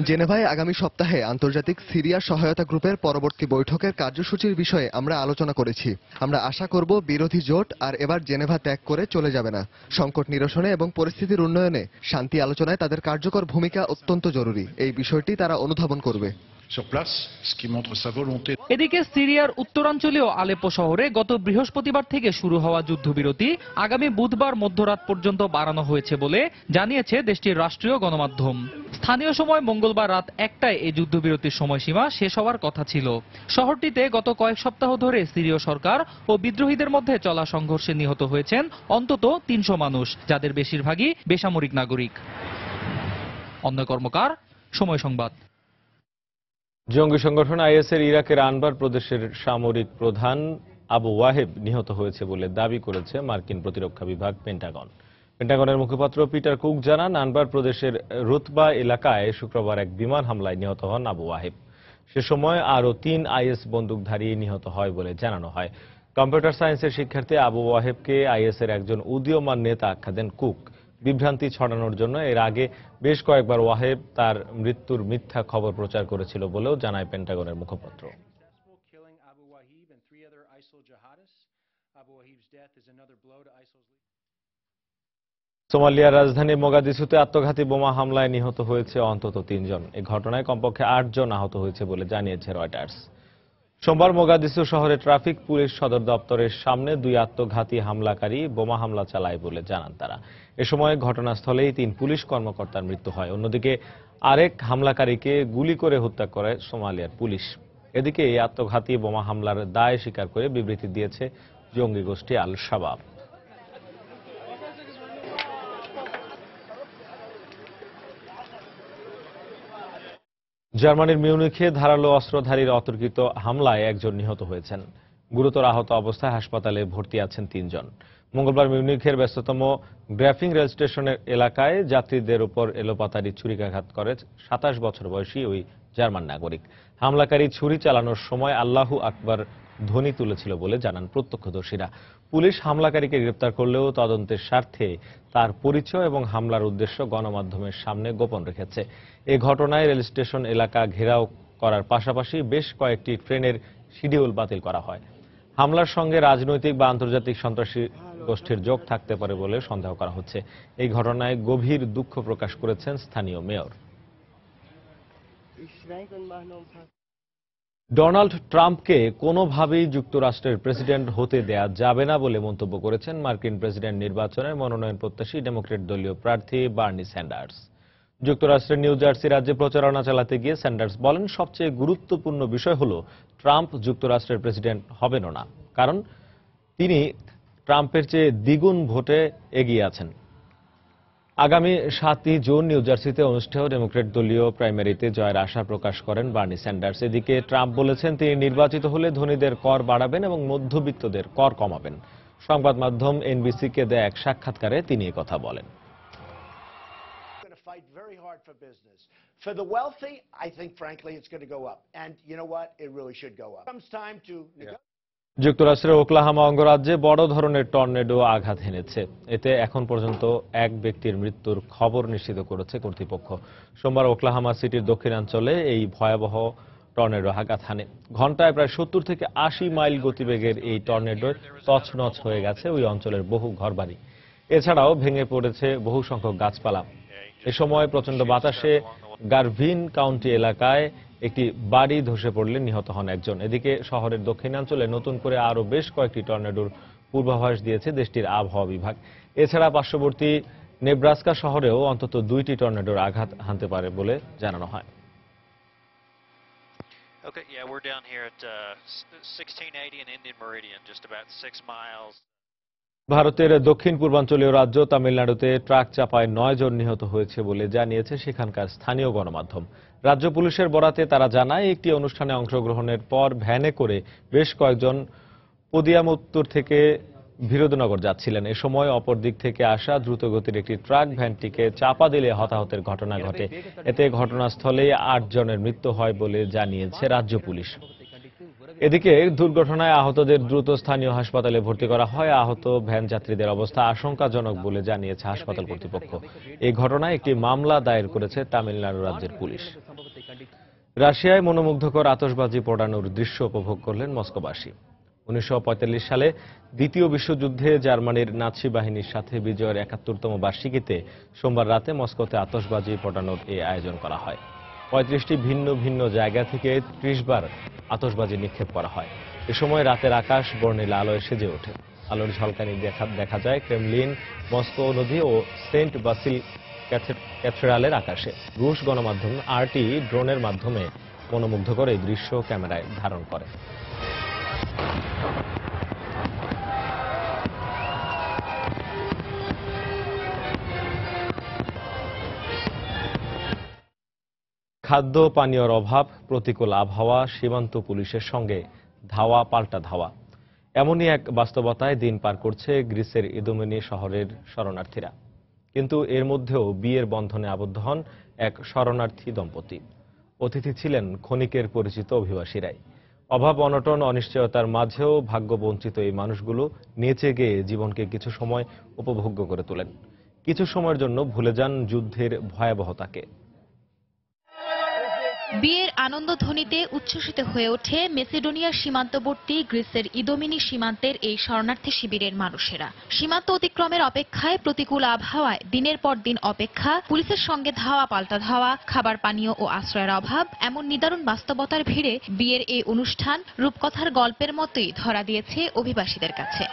জেনেভায় আগামী সপ্তাহে আন্তর্জাতিক সিরিয়া সহায়তা গ্রুপের পরবর্তী বৈঠকের কার্যসূচির বিষয়ে আমরা আলোচনা করেছি। আমরা আশা করব বিরোধী জোট আর এবার জেনেভা ত্যাগ করে চলে যাবে না। সংকট নিরসনে এবং পরিস্থিতির উন্নয়নে শান্তি আলোচনায় তাদের কার্যকর ভূমিকা অত্যন্ত জরুরি। এই বিষয়টি তারা অনুধাবন করবে। এদিকে সিরিয়ার উত্তরাঞ্চলীয় আলেপ্পো শহরে গত বৃহস্পতিবার থেকে শুরু হওয়া যুদ্ধবিরতি আগামী বুধবার মধ্যরাত পর্যন্ত বাড়ানো হয়েছে বলে জানিয়েছে দেশটির রাষ্ট্রীয় গণমাধ্যম। স্থানীয় সময় মঙ্গলবার রাত 1টায় এই যুদ্ধবিরতির সময়সীমা শেষ হওয়ার কথা ছিল। শহরটিতে গত কয়েক সপ্তাহ ধরে সিরীয় সরকার ও বিদ্রোহীদের মধ্যে চলা সংঘর্ষে নিহত হয়েছেন অন্তত 300 মানুষ, যাদের বেশিরভাগই বেসামরিক নাগরিক। অন্য কর্মকার, সময় সংবাদ। জঙ্গি সংগঠন আইএসের ইরাকের আনবার প্রদেশের সামরিক প্রধান আবু ওয়াহেব নিহত হয়েছে বলে দাবি করেছে মার্কিন প্রতিরক্ষা বিভাগ পেন্টাগন। পেন্টাগনের মুখপাত্র পিটার কুক জানান, আনবার প্রদেশের রুতবা এলাকায় শুক্রবার এক বিমান হামলায় নিহত হন আবু ওয়াহেব। সে সময় আরও 3 আইএস বন্দুকধারী নিহত হয় বলে জানানো হয়। কম্পিউটার সায়েন্সের শিক্ষার্থী আবু ওয়াহেবকে আইএসের একজন উদীয়মান নেতা আখ্যা দেন কুক। বিভ্রান্তি ছড়ানোর জন্য এর আগে বেশ কয়েকবার ওয়াহেব তার মৃত্যুর মিথ্যা খবর প্রচার করেছিল বলেও জানায় পেন্টাগনের মুখপাত্র। সোমালিয়ার রাজধানী মোগাদিসুতে আত্মঘাতী বোমা হামলায় নিহত হয়েছে অন্তত 3 জন। এই ঘটনায় কমপক্ষে 8 জন আহত হয়েছে বলে জানিয়েছে রয়টার্স। সোমবার মোগাদিসু শহরে ট্রাফিক পুলিশ সদর দপ্তরের সামনে 2 আত্মঘাতী হামলাকারী বোমা হামলা চালায় বলে জানান তারা। এ সময় ঘটনাস্থলেই 3 পুলিশ কর্মকর্তার মৃত্যু হয়। অন্যদিকে আরেক হামলাকারীকে গুলি করে হত্যা করে সোমালিয়ার পুলিশ। এদিকে এই আত্মঘাতী বোমা হামলার দায় স্বীকার করে বিবৃতি দিয়েছে জঙ্গি গোষ্ঠী আল শাবাব। জার্মানির মিউনিখে ধারালো অস্ত্রধারীর অতর্কিত হামলায় একজন নিহত হয়েছেন। গুরুতর আহত অবস্থায় হাসপাতালে ভর্তি আছেন 3 জন। মঙ্গলবার মিউনিখের ব্যস্ততম গ্র্যাফিং রেল স্টেশনের এলাকায় যাত্রীদের উপর এলোপাতাড়ি ছুরিকাঘাত করে 27 বছর বয়সী ওই জার্মান নাগরিক। হামলাকারী ছুরি চালানোর সময় আল্লাহু আকবার ধ্বনি তুলেছিল বলে জানান প্রত্যক্ষদর্শীরা। পুলিশ হামলাকারীকে গ্রেপ্তার করলেও তদন্তের স্বার্থে তার পরিচয় এবং হামলার উদ্দেশ্য গণমাধ্যমের সামনে গোপন রেখেছে। এ ঘটনায় রেল স্টেশন এলাকা ঘেরাও করার পাশাপাশি বেশ কয়েকটি ট্রেনের শিডিউল বাতিল করা হয়। হামলার সঙ্গে রাজনৈতিক বা আন্তর্জাতিক সন্ত্রাসী গোষ্ঠীর যোগ থাকতে পারে বলে সন্দেহ করা হচ্ছে। এই ঘটনায় গভীর দুঃখ প্রকাশ করেছেন স্থানীয় মেয়র। ডোনাল্ড ট্রাম্পকে কোনোভাবেই যুক্তরাষ্ট্রের প্রেসিডেন্ট হতে দেয়া যাবে না বলে মন্তব্য করেছেন মার্কিন প্রেসিডেন্ট নির্বাচনের মনোনয়ন প্রত্যাশী ডেমোক্র্যাট দলীয় প্রার্থী বার্নি স্যান্ডার্স। যুক্তরাষ্ট্রের নিউ জার্সি রাজ্যে প্রচারণা চালাতে গিয়ে স্যান্ডার্স বলেন, সবচেয়ে গুরুত্বপূর্ণ বিষয় হল ট্রাম্প যুক্তরাষ্ট্রের প্রেসিডেন্ট হবেন না, কারণ তিনি ট্রাম্পের চেয়ে দ্বিগুণ ভোটে এগিয়ে আছেন। আগামী 7 জুন নিউ জার্সিতে অনুষ্ঠেয় ডেমোক্র্যাট দলীয় প্রাইমারিতে জয়ের আশা প্রকাশ করেন বার্নি স্যান্ডার্স। এদিকে ট্রাম্প বলেছেন তিনি নির্বাচিত হলে ধনীদের কর বাড়াবেন এবং মধ্যবিত্তদের কর কমাবেন। সংবাদ মাধ্যম এনবিসিকে দেয়া এক সাক্ষাৎকারে তিনি কথা বলেন। For the wealthy, I think, frankly, it's going to go up. And you know what? It really should go up. Comes time to negotiate. যুক্তরাষ্ট্রের ওকলাহামা অঙ্গরাজ্যে বড় ধরনের টর্নেডো আঘাত হেনেছে। এতে এখন পর্যন্ত এক ব্যক্তির মৃত্যুর খবর নিশ্চিত করেছে কর্তৃপক্ষ। সোমবার ওকলাহামা সিটির দক্ষিণাঞ্চলে এই ভয়াবহ টর্নেডো আঘাত হানে। ঘন্টায় প্রায় 70 থেকে 80 মাইল গতিবেগের এই টর্নেডোয় তছনছ হয়ে গেছে ওই অঞ্চলের বহু ঘরবাড়ি। এছাড়াও ভেঙে পড়েছে বহু সংখ্যক গাছপালা। এ সময় প্রচণ্ড বাতাসে গারভিন কাউন্টি এলাকায় একটি বাড়ি ধসে পড়লে নিহত হন একজন। এদিকে শহরের দক্ষিণাঞ্চলে নতুন করে আরও বেশ কয়েকটি টর্নেডোর পূর্বাভাস দিয়েছে দেশটির আবহাওয়া বিভাগ। এছাড়া পার্শ্ববর্তী নেব্রাস্কা শহরেও অন্তত 2টি টর্নেডোর আঘাত হানতে পারে বলে জানানো হয়। Okay, yeah, we're down here at 1680 and Indian Meridian, just about 6 miles. ভারতের দক্ষিণ পূর্বাঞ্চলীয় রাজ্য তামিলনাড়ুতে ট্রাক চাপায় 9 জন নিহত হয়েছে বলে জানিয়েছে সেখানকার স্থানীয় গণমাধ্যম। রাজ্য পুলিশের বরাতে তারা জানায়, একটি অনুষ্ঠানে অংশগ্রহণের পর ভ্যানে করে বেশ কয়েকজন পদিয়ামুত্তুর থেকে বিরোধনগর যাচ্ছিলেন। এ সময় অপর দিক থেকে আসা দ্রুতগতির একটি ট্রাক ভ্যানটিকে চাপা দিলে হতাহতের ঘটনা ঘটে। এতে ঘটনাস্থলে 8 জনের মৃত্যু হয় বলে জানিয়েছে রাজ্য পুলিশ। এদিকে দুর্ঘটনায় আহতদের দ্রুত স্থানীয় হাসপাতালে ভর্তি করা হয়। আহত ভ্যান যাত্রীদের অবস্থা আশঙ্কাজনক বলে জানিয়েছে হাসপাতাল কর্তৃপক্ষ। এই ঘটনায় একটি মামলা দায়ের করেছে তামিলনাড়ু রাজ্যের পুলিশ। রাশিয়ায় মনোমুগ্ধকর আতশবাজি পোড়ানোর দৃশ্য উপভোগ করলেন মস্কোবাসী। 1945 সালে দ্বিতীয় বিশ্বযুদ্ধে জার্মানির নাৎসি বাহিনীর সাথে বিজয়ের 71তম বার্ষিকীতে সোমবার রাতে মস্কোতে আতশবাজি পোড়ানোর এই আয়োজন করা হয়। 35টি ভিন্ন ভিন্ন জায়গা থেকে 30 বার আতশবাজি নিক্ষেপ করা হয়। এ সময় রাতের আকাশ বর্ণিল আলোয় সেজে ওঠে। আলোর ঝলকানি দেখা যায় ক্রেমলিন, মস্কো নদী ও সেন্ট বাসিল ক্যাথেড্রালের আকাশে। রুশ গণমাধ্যম আরটি ড্রোনের মাধ্যমে মনোমুগ্ধকর এই দৃশ্য ক্যামেরায় ধারণ করে। খাদ্য পানীয়র অভাব, প্রতিকূল আবহাওয়া, সীমান্ত পুলিশের সঙ্গে ধাওয়া পাল্টা ধাওয়া, এমনই এক বাস্তবতায় দিন পার করছে গ্রিসের ইদোমেনি শহরের শরণার্থীরা। কিন্তু এর মধ্যেও বিয়ের বন্ধনে আবদ্ধ হন এক শরণার্থী দম্পতি। অতিথি ছিলেন ক্ষণিকের পরিচিত অভিবাসীরাই। অভাব, অনটন, অনিশ্চয়তার মাঝেও ভাগ্যবঞ্চিত এই মানুষগুলো নেচে গেয়ে জীবনকে কিছু সময় উপভোগ্য করে তোলেন। কিছু সময়ের জন্য ভুলে যান যুদ্ধের ভয়াবহতাকে। বিয়ের আনন্দধ্বনিতে উচ্ছ্বসিত হয়ে ওঠে মেসিডোনিয়ার সীমান্তবর্তী গ্রিসের ইদোমিনি সীমান্তের এই শরণার্থী শিবিরের মানুষেরা। সীমান্ত অতিক্রমের অপেক্ষায়, প্রতিকূল আবহাওয়ায় দিনের পর দিন অপেক্ষা, পুলিশের সঙ্গে ধাওয়া পাল্টা ধাওয়া, খাবার পানীয় ও আশ্রয়ের অভাব, এমন নিদারুণ বাস্তবতার ভিড়ে বিয়ের এই অনুষ্ঠান রূপকথার গল্পের মতোই ধরা দিয়েছে অভিবাসীদের কাছে।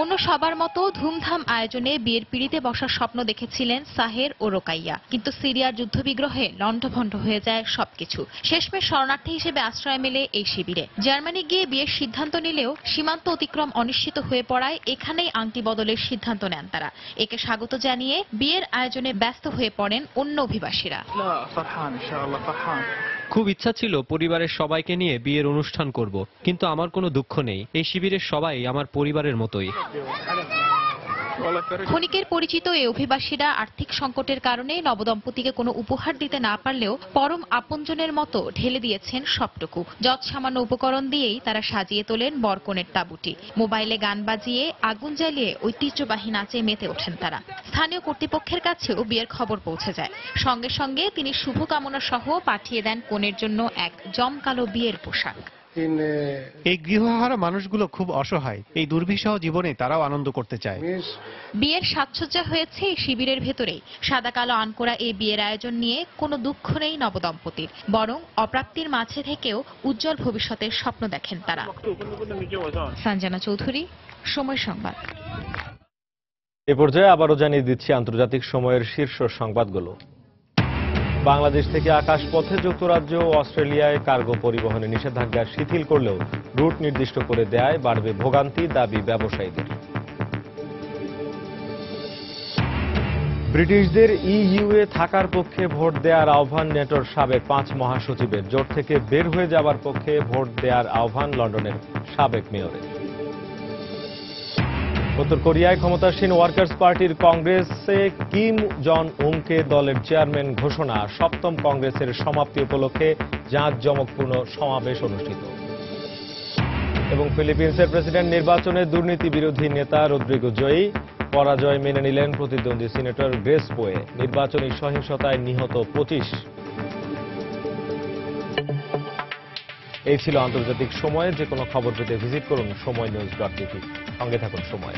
অন্য সবার মতো ধুমধাম আয়োজনে বিয়ের পিঁড়িতে বসার স্বপ্ন দেখেছিলেন সাহের ও রোকাইয়া, কিন্তু সিরিয়ার যুদ্ধবিগ্রহে লণ্ডভণ্ড হয়ে যায় সবকিছু। শেষমেশ শরণার্থী হিসেবে আশ্রয় মেলে এই শিবিরে। জার্মানি গিয়ে বিয়ের সিদ্ধান্ত নিলেও সীমান্ত অতিক্রম অনিশ্চিত হয়ে পড়ায় এখানেই আংটি বদলের সিদ্ধান্ত নেন তারা। একে স্বাগত জানিয়ে বিয়ের আয়োজনে ব্যস্ত হয়ে পড়েন অন্য অভিবাসীরা। খুব ইচ্ছা ছিল পরিবারের সবাইকে নিয়ে বিয়ের অনুষ্ঠান করব, কিন্তু আমার কোনো দুঃখ নেই। এই শিবিরের সবাই আমার পরিবারের মতোই। ক্ষণিকের পরিচিত এই অভিবাসীরা আর্থিক সংকটের কারণে নবদম্পতিকে কোনো উপহার দিতে না পারলেও পরম আপনজনের মতো ঢেলে দিয়েছেন সবটুকু। যৎসামান্য উপকরণ দিয়েই তারা সাজিয়ে তোলেন বরকনের তাঁবুটি। মোবাইলে গান বাজিয়ে, আগুন জ্বালিয়ে ঐতিহ্যবাহী নাচে মেতে ওঠেন তারা। স্থানীয় কর্তৃপক্ষের কাছেও বিয়ের খবর পৌঁছে যায়। সঙ্গে সঙ্গে তিনি শুভকামনা সহ পাঠিয়ে দেন কনের জন্য এক জমকালো বিয়ের পোশাক। এই গৃহহারা মানুষগুলো খুব অসহায়। এই দুর্বিষহ জীবনে তারাও আনন্দ করতে চায়। বিয়ের সাজসজ্জা হয়েছে এই শিবিরের ভেতরেই। সাদা কালো আনকোরা এই বিয়ের আয়োজন নিয়ে কোনো দুঃখ নেই নবদম্পতির, বরং অপ্রাপ্তির মাঝে থেকেও উজ্জ্বল ভবিষ্যতের স্বপ্ন দেখেন তারা। সঞ্জনা চৌধুরী, সময় সংবাদ। এ পর্যায়ে আবারও জানিয়ে দিচ্ছি আন্তর্জাতিক সময়ের শীর্ষ সংবাদগুলো। বাংলাদেশ থেকে আকাশপথে যুক্তরাজ্য ও অস্ট্রেলিয়ায় কার্গো পরিবহনে নিষেধাজ্ঞা শিথিল করলেও রুট নির্দিষ্ট করে দেয়ায় বাড়বে ভোগান্তি, দাবি ব্যবসায়ীদের। ব্রিটিশদের ইইউয়ে থাকার পক্ষে ভোট দেওয়ার আহ্বান নেটোর সাবেক 5 মহাসচিবের। জোট থেকে বের হয়ে যাবার পক্ষে ভোট দেওয়ার আহ্বান লন্ডনের সাবেক মেয়রের। উত্তর কোরিয়ায় ক্ষমতাসীন ওয়ার্কার্স পার্টির কংগ্রেসে কিম জং উনকে দলের চেয়ারম্যান ঘোষণা। 7ম কংগ্রেসের সমাপ্তি উপলক্ষে জাঁকজমকপূর্ণ সমাবেশ অনুষ্ঠিত। এবং ফিলিপিন্সের প্রেসিডেন্ট নির্বাচনে দুর্নীতি বিরোধী নেতা রদ্রিগো জয়ী। পরাজয় মেনে নিলেন প্রতিদ্বন্দ্বী সিনেটর গ্রেস পোয়ে। নির্বাচনী সহিংসতায় নিহত 25। এই ছিল আন্তর্জাতিক সময়ে। যে কোনো খবর পেতে ভিজিট করুন সময়নিউজ.tv। সঙ্গে থাকুন সময়।